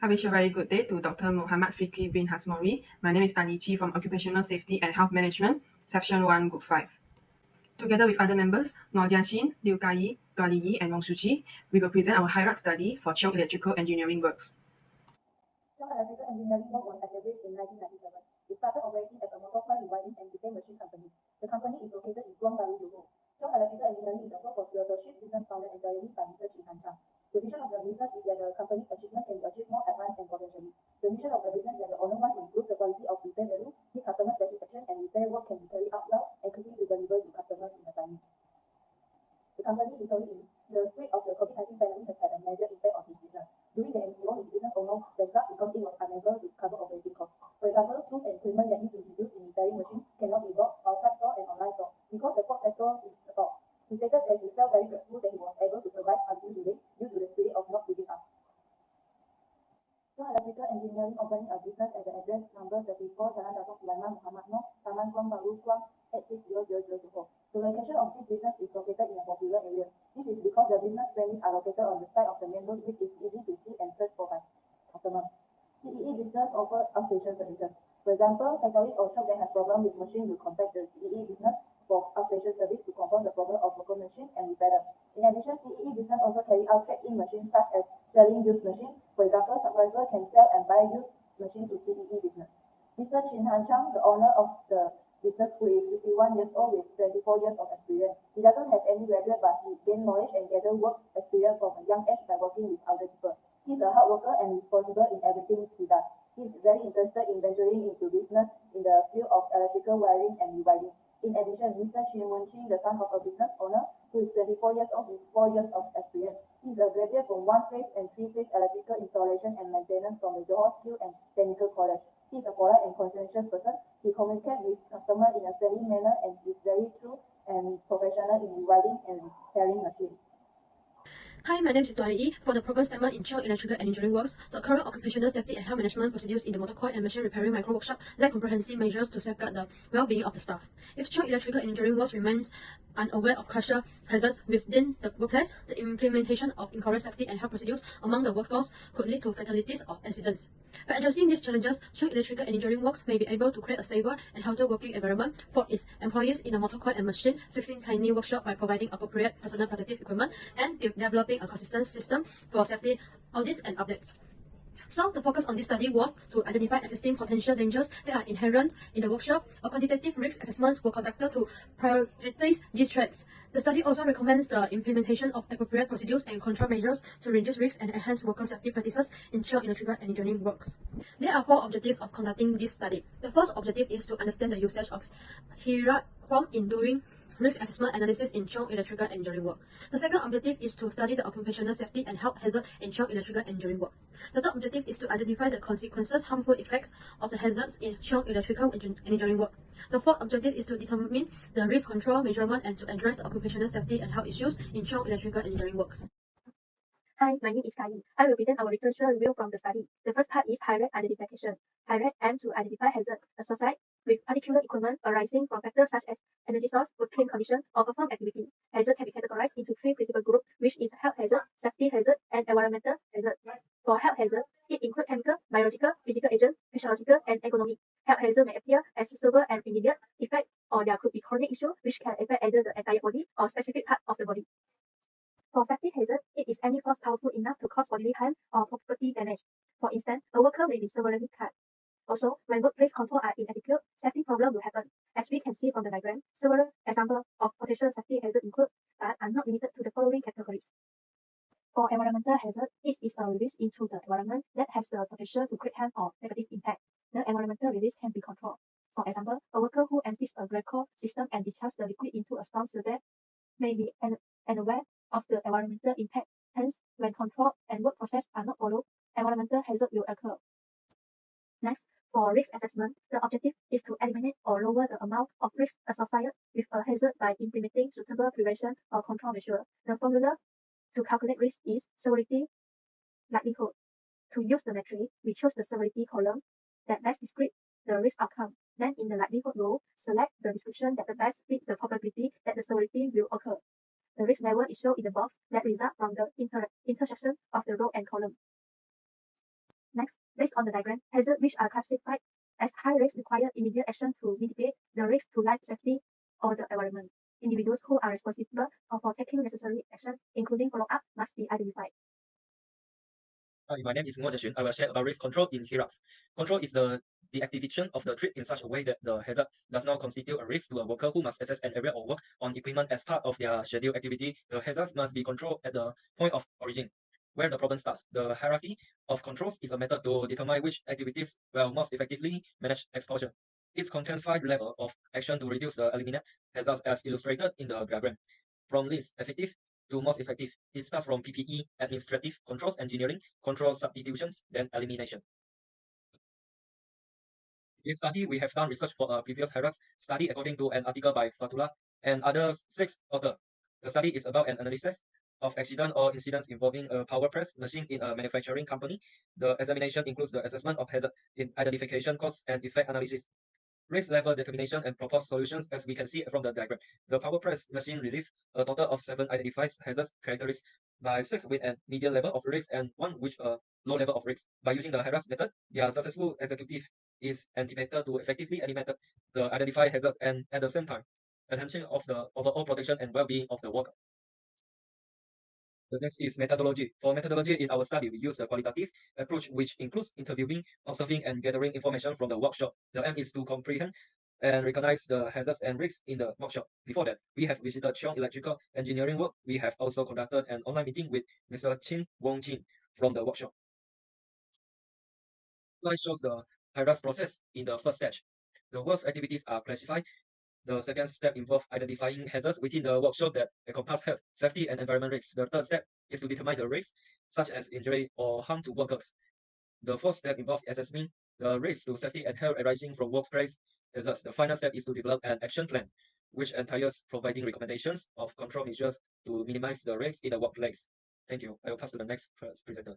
I wish a very good day to Dr. Muhammad Fikri bin Hasmori. My name is Tan Yi Chi from Occupational Safety and Health Management, Section 1, Group 5. Together with other members, Ngo Jiaxin, Liu Kai, Dua Li Yi, and Wong Shuqi, we will present our hierarch study for Cheong Electrical Engineering Works. Cheong Electrical Engineering Works was established in 1997. It started operating as a motor coil rewinding and became a machine company. The company is located in Kuang Baru, Johor. Cheong Electrical Engineering is also a proprietorship business founded entirely by Mr. Chin Han Chang. The vision of the business is that the company's achievement can be achieved more advanced and potentially. The mission of the business is that the owner wants to improve the quality of repair value, meet customer satisfaction, and repair work can be carried out well and quickly to deliver to customers in a timely. The company history is the spread of the COVID-19 pandemic has had a major impact on his business. During the MCO, his business almost bankrupt because it was unable to cover operating costs. For example, tools and equipment that need to be used in repairing machines cannot be bought outside store and online store because the port sector is stopped. He stated that he felt very grateful that he was able to survive until today due to the spirit of not giving up. Cheong Electrical Engineering opening a business at the address number 34 Jalan Datuk Sulaiman Muhammad Noor, Taman Kuang Baru, Kuang 860004. The location of this business is located in a popular area. This is because the business premises are located on the side of the main road, which is easy to see and search for by customer. CEE business offer outstation services. For example, factories or shops that have problem with machine will contact the CEE business for outstation service to confirm the problem of local machine and repair them. In addition, CEE business also carry out trade-in machines such as selling used machine. For example, subscriber can sell and buy used machine to CEE business. Mr. Chin Han Chang, the owner of the business, who is 51 years old with 24 years of experience. He doesn't have any graduate, but he gained knowledge and gathered work experience from a young age by working with other people. He is a hard worker and responsible in everything he does. He is very interested in venturing into business in the field of electrical wiring and rewinding. In addition, Mr. Chin Wen-Chi, the son of a business owner who is 24 years old with 4 years of experience. He is a graduate from one-phase and three-phase electrical installation and maintenance from the Johor Skill and Technical College. He is a polite and conscientious person. He communicates with customers in a friendly manner and is very true and professional in rewinding and repairing machines. Hi, my name is Dua Li Yi. For the program statement in Cheong Electrical Engineering Works, the current occupational safety and health management procedures in the motor coil and machine repairing micro workshop lack comprehensive measures to safeguard the well-being of the staff. If Cheong Electrical Engineering Works remains unaware of crusher hazards within the workplace, the implementation of incorrect safety and health procedures among the workforce could lead to fatalities or accidents. By addressing these challenges, Cheong Electrical Engineering Works may be able to create a safer and healthier working environment for its employees in the motor coil and machine fixing tiny workshop by providing appropriate personal protective equipment and developing a consistent system for safety audits and updates. So, the focus on this study was to identify existing potential dangers that are inherent in the workshop. A quantitative risk assessments were conducted to prioritize these threats. The study also recommends the implementation of appropriate procedures and control measures to reduce risks and enhance worker safety practices in Cheong Electrical Engineering Works. There are 4 objectives of conducting this study. The first objective is to understand the usage of hierarchy form in doing risk assessment analysis in Cheong Electrical Engineering Work. The second objective is to study the occupational safety and health hazard in Cheong Electrical Engineering Work. The third objective is to identify the consequences, harmful effects of the hazards in Cheong Electrical Engineering Work. The fourth objective is to determine the risk control measurement and to address the occupational safety and health issues in Cheong Electrical Engineering Works. Hi, my name is Kai. I will present our literature review from the study. The first part is hazard identification. Hazard aim to identify hazards associated with particular equipment arising from factors such as energy source, working condition, or perform activity. Hazard can be categorized into 3 principal groups, which is health hazard, safety hazard, and environmental hazard. For health hazard, it includes chemical, biological, physical agent, physiological, and economic. Health hazard may appear as severe and immediate effect, or there could be chronic issue which can affect either the entire body or specific part of the body. For safety hazard, it is any force powerful enough to cause bodily harm or property damage. For instance, a worker may be severely cut. Also, when workplace control are inadequate, safety problem will happen. As we can see from the diagram, several examples of potential safety hazard include, but are not limited to the following categories. For environmental hazard, it is a release into the environment that has the potential to create harm or negative impact. The environmental release can be controlled. For example, a worker who empties a glycol system and discharges the liquid into a storm sewer may be unaware of the environmental impact. Hence, when control and work process are not followed, environmental hazard will occur. Next, for risk assessment, the objective is to eliminate or lower the amount of risk associated with a hazard by implementing suitable prevention or control measures. The formula to calculate risk is severity likelihood. To use the metric, we choose the severity column that best describes the risk outcome. Then, in the likelihood row, select the description that best fits the probability that the severity will occur. The risk level is shown in the box that results from the intersection of the row and column. Next, based on the diagram, hazards which are classified as high risk require immediate action to mitigate the risk to life safety or the environment. Individuals who are responsible for taking necessary action, including follow-up, must be identified. Hi, my name is Ngo Jiaxun. I will share about risk control in HIRAX. Control is the activation of the trip in such a way that the hazard does not constitute a risk to a worker who must access an area or work on equipment as part of their scheduled activity. The hazards must be controlled at the point of origin, where the problem starts. The hierarchy of controls is a method to determine which activities will most effectively manage exposure. It contains 5 levels of action to reduce the eliminate hazards as illustrated in the diagram. From least effective to most effective, it starts from PPE, administrative, controls engineering, control substitutions, then elimination. In this study, we have done research for a previous HIRAX study according to an article by Fatullah and other 6 authors. The study is about an analysis of accident or incidents involving a power press machine in a manufacturing company. The examination includes the assessment of hazard in identification, cause, and effect analysis, risk level determination, and proposed solutions, as we can see from the diagram. The power press machine relieved a total of 7 identified hazards characterized by 6 with a medium level of risk and 1 with a low level of risk. By using the HIRAX method, their successful executive is anticipated to effectively eliminate the identified hazards and at the same time, attention of the overall protection and well-being of the worker. The next is methodology. For methodology in our study, we use a qualitative approach which includes interviewing, observing, and gathering information from the workshop. The aim is to comprehend and recognize the hazards and risks in the workshop. Before that, we have visited Cheong Electrical Engineering Work. We have also conducted an online meeting with Mr. Chin Wong Chin from the workshop. Slide shows the HIRAX process in the first stage. The work's activities are classified. The second step involves identifying hazards within the workshop that encompass health, safety, and environment risks. The third step is to determine the risks, such as injury or harm to workers. The fourth step involves assessing the risks to safety and health arising from workplace hazards. The final step is to develop an action plan, which entails providing recommendations of control measures to minimize the risks in the workplace. Thank you. I will pass to the next presenter.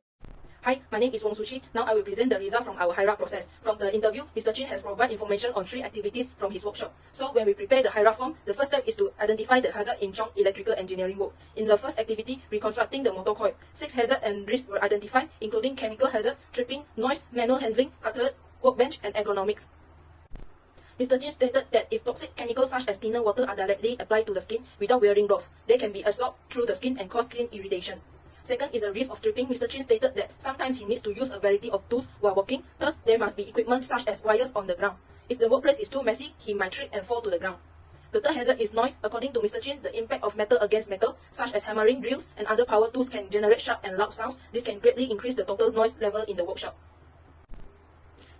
Hi, my name is Wong Suchi. Now I will present the result from our HIRAX process. From the interview, Mr. Chin has provided information on 3 activities from his workshop. So when we prepare the HIRAX form, the first step is to identify the hazard in Cheong Electrical Engineering work. In the first activity, reconstructing the motor coil, 6 hazards and risks were identified, including chemical hazard, tripping, noise, manual handling, cluttered workbench, and ergonomics. Mr. Chin stated that if toxic chemicals such as thinner water are directly applied to the skin without wearing gloves, they can be absorbed through the skin and cause skin irritation. Second is the risk of tripping. Mr. Chin stated that sometimes he needs to use a variety of tools while working, thus there must be equipment such as wires on the ground. If the workplace is too messy, he might trip and fall to the ground. The third hazard is noise. According to Mr. Chin, the impact of metal against metal, such as hammering drills and other power tools, can generate sharp and loud sounds. This can greatly increase the total noise level in the workshop.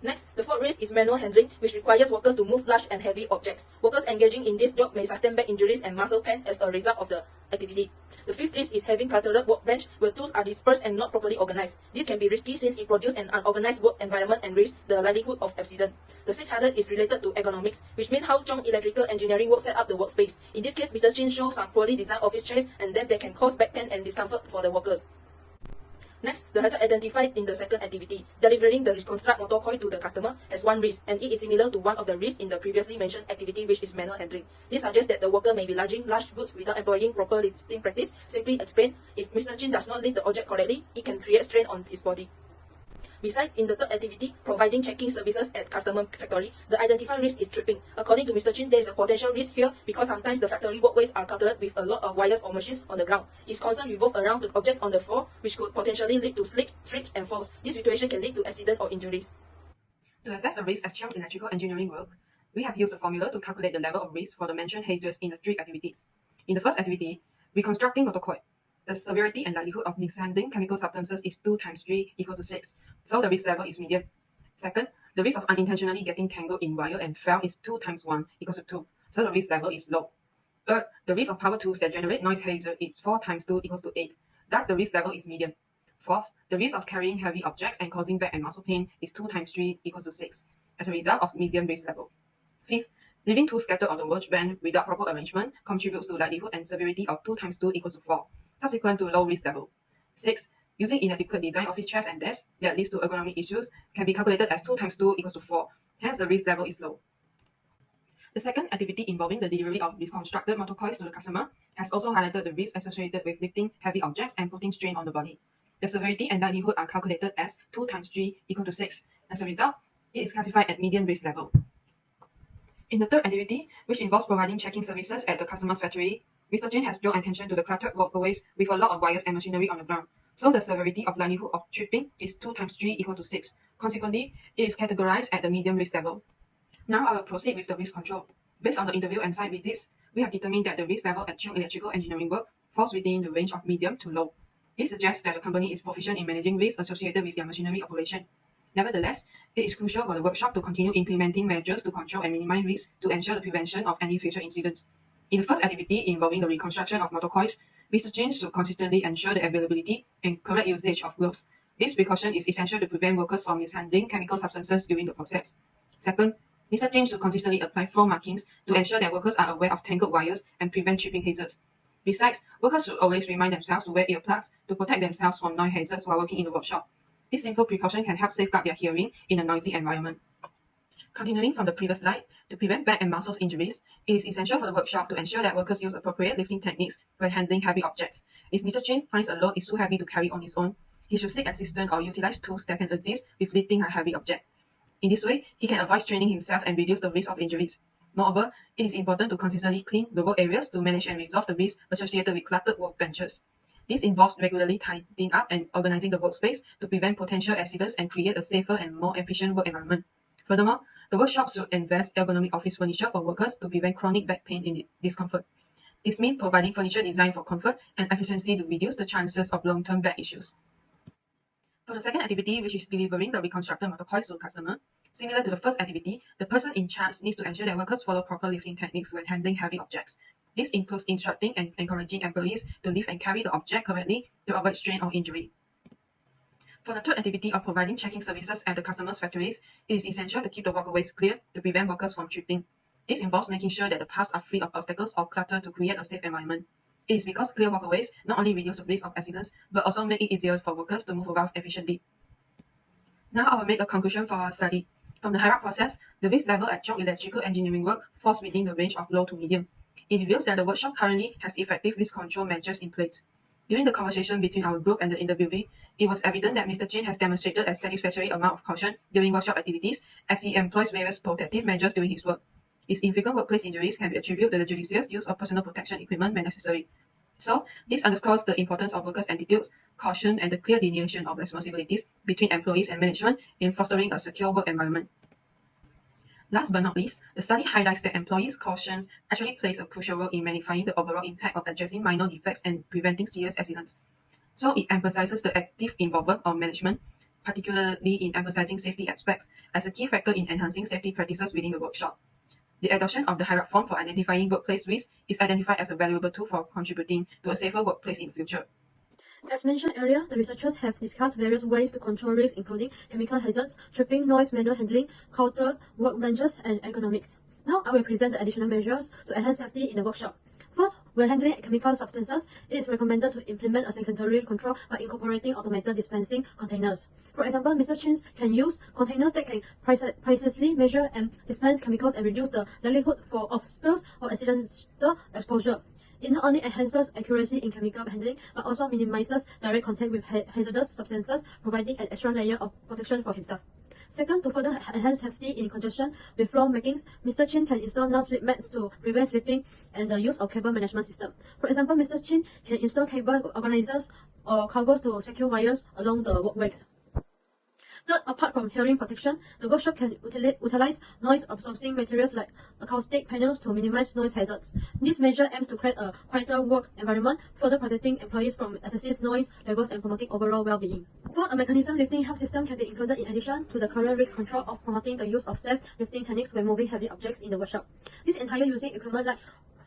Next, the fourth risk is manual handling, which requires workers to move large and heavy objects. Workers engaging in this job may sustain back injuries and muscle pain as a result of the activity. The fifth risk is having cluttered workbench where tools are dispersed and not properly organized. This can be risky since it produces an unorganized work environment and risks the likelihood of accident. The sixth hazard is related to ergonomics, which means how Cheong Electrical Engineering work set up the workspace. In this case, Mr. Chin shows some poorly designed office chairs and desks that can cause back pain and discomfort for the workers. Next, the hazard identified in the second activity, delivering the reconstruct motor coil to the customer, has 1 risk, and it is similar to one of the risks in the previously mentioned activity, which is manual handling. This suggests that the worker may be lugging large goods without employing proper lifting practice. Simply explained, if Mr. Chin does not lift the object correctly, it can create strain on his body. Besides, in the third activity, providing checking services at customer factory, the identified risk is tripping. According to Mr. Chin, there is a potential risk here because sometimes the factory walkways are cluttered with a lot of wires or machines on the ground. His concern revolves around the objects on the floor, which could potentially lead to slips, trips, and falls. This situation can lead to accident or injuries. To assess the risk at Cheong Electrical Engineering work, we have used a formula to calculate the level of risk for the mentioned hazards in the 3 activities. In the first activity, reconstructing motor coil, the severity and likelihood of mishandling chemical substances is 2 times 3 equals to 6, so the risk level is medium. Second, the risk of unintentionally getting tangled in wire and fell is 2 times 1 equals to 2, so the risk level is low. Third, the risk of power tools that generate noise hazard is 4 times 2 equals to 8, thus the risk level is medium. Fourth, the risk of carrying heavy objects and causing back and muscle pain is 2 times 3 equals to 6, as a result of medium risk level. Fifth, leaving tools scattered on the workbench without proper arrangement contributes to likelihood and severity of 2 times 2 equals to 4, subsequent to low risk level. 6. Using inadequate design office chairs and desks that leads to ergonomic issues can be calculated as 2 times 2 equals to 4, hence the risk level is low. The second activity involving the delivery of reconstructed motor coils to the customer has also highlighted the risk associated with lifting heavy objects and putting strain on the body. The severity and likelihood are calculated as 2 times 3 equal to 6. As a result, it is classified at medium risk level. In the third activity, which involves providing checking services at the customer's factory, Mr. Jin has drawn attention to the cluttered walkways with a lot of wires and machinery on the ground. So the severity of likelihood of tripping is 2 times 3 equal to 6. Consequently, it is categorized at the medium risk level. Now I will proceed with the risk control. Based on the interview and site visits, we have determined that the risk level at Chung Electrical Engineering work falls within the range of medium to low. This suggests that the company is proficient in managing risks associated with their machinery operation. Nevertheless, it is crucial for the workshop to continue implementing measures to control and minimize risks to ensure the prevention of any future incidents. In the first activity involving the reconstruction of motor coils, Mr. Jin should consistently ensure the availability and correct usage of gloves. This precaution is essential to prevent workers from mishandling chemical substances during the process. Second, Mr. Jin should consistently apply floor markings to ensure that workers are aware of tangled wires and prevent tripping hazards. Besides, workers should always remind themselves to wear earplugs to protect themselves from noise hazards while working in the workshop. This simple precaution can help safeguard their hearing in a noisy environment. Continuing from the previous slide, to prevent back and muscles injuries, it is essential for the workshop to ensure that workers use appropriate lifting techniques when handling heavy objects. If Mr. Chin finds a load is too heavy to carry on his own, he should seek assistance or utilize tools that can assist with lifting a heavy object. In this way, he can avoid straining himself and reduce the risk of injuries. Moreover, it is important to consistently clean the work areas to manage and resolve the risks associated with cluttered workbenches. This involves regularly tidying up and organizing the workspace to prevent potential accidents and create a safer and more efficient work environment. Furthermore, the workshop should invest ergonomic office furniture for workers to prevent chronic back pain and discomfort. This means providing furniture designed for comfort and efficiency to reduce the chances of long-term back issues. For the second activity, which is delivering the reconstructed motor coils to the customer, similar to the first activity, the person in charge needs to ensure that workers follow proper lifting techniques when handling heavy objects. This includes instructing and encouraging employees to lift and carry the object correctly to avoid strain or injury. For the third activity of providing checking services at the customer's factories, it is essential to keep the walkways clear to prevent workers from tripping. This involves making sure that the paths are free of obstacles or clutter to create a safe environment. It is because clear walkways not only reduce the risk of accidents, but also make it easier for workers to move around efficiently. Now I will make a conclusion for our study. From the hierarchy process, the risk level at Chung Electrical Engineering work falls within the range of low to medium. It reveals that the workshop currently has effective risk control measures in place. During the conversation between our group and the interviewee, it was evident that Mr. Chin has demonstrated a satisfactory amount of caution during workshop activities as he employs various protective measures during his work. His infrequent workplace injuries can be attributed to the judicious use of personal protection equipment when necessary. So, this underscores the importance of workers' attitudes, caution, and the clear delineation of responsibilities between employees and management in fostering a secure work environment. Last but not least, the study highlights that employees' caution actually plays a crucial role in magnifying the overall impact of addressing minor defects and preventing serious accidents. So it emphasizes the active involvement of management, particularly in emphasizing safety aspects, as a key factor in enhancing safety practices within the workshop. The adoption of the hierarchy form for identifying workplace risks is identified as a valuable tool for contributing to a safer workplace in the future. As mentioned earlier, the researchers have discussed various ways to control risks, including chemical hazards, tripping, noise, manual handling, cluttered workbenches, and ergonomics. Now I will present the additional measures to enhance safety in the workshop. First, when handling chemical substances, it is recommended to implement a secondary control by incorporating automated dispensing containers. For example, Mr. Chin can use containers that can precisely measure and dispense chemicals and reduce the likelihood of spills or accidental exposure. It not only enhances accuracy in chemical handling, but also minimizes direct contact with hazardous substances, providing an extra layer of protection for himself. Second, to further enhance safety in conjunction with floor markings, Mr. Chin can install non-slip mats to prevent slipping and the use of cable management system. For example, Mr. Chin can install cable organizers or cables to secure wires along the walkways. Third, apart from hearing protection, the workshop can utilize noise-absorbing materials like acoustic panels to minimize noise hazards. This measure aims to create a quieter work environment, further protecting employees from excessive noise levels and promoting overall well-being. Fourth, a mechanism lifting help system can be included in addition to the current risk control of promoting the use of safe lifting techniques when moving heavy objects in the workshop. This entire using equipment like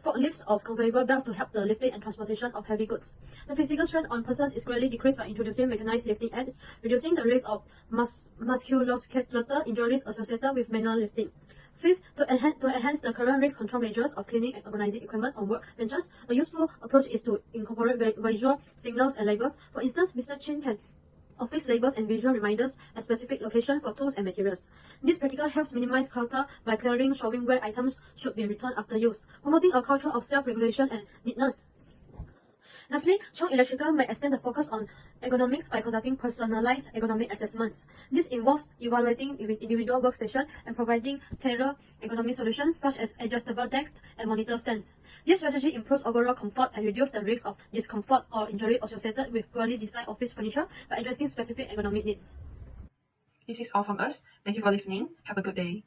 forklifts of conveyable belts to help the lifting and transportation of heavy goods. The physical strength on persons is greatly decreased by introducing mechanized lifting aids, reducing the risk of musculoskeletal injuries associated with manual lifting. Fifth, to enhance the current risk control measures of cleaning and organizing equipment on workbenches, a useful approach is to incorporate visual signals and labels. For instance, Mr. Chin can affix labels and visual reminders at specific locations for tools and materials. This practical helps minimize clutter by clearly showing where items should be returned after use, promoting a culture of self-regulation and neatness. Lastly, Chong Electrical may extend the focus on ergonomics by conducting personalized ergonomic assessments. This involves evaluating individual workstation and providing tailored ergonomic solutions such as adjustable desks and monitor stands. This strategy improves overall comfort and reduces the risk of discomfort or injury associated with poorly designed office furniture by addressing specific ergonomic needs. This is all from us. Thank you for listening. Have a good day.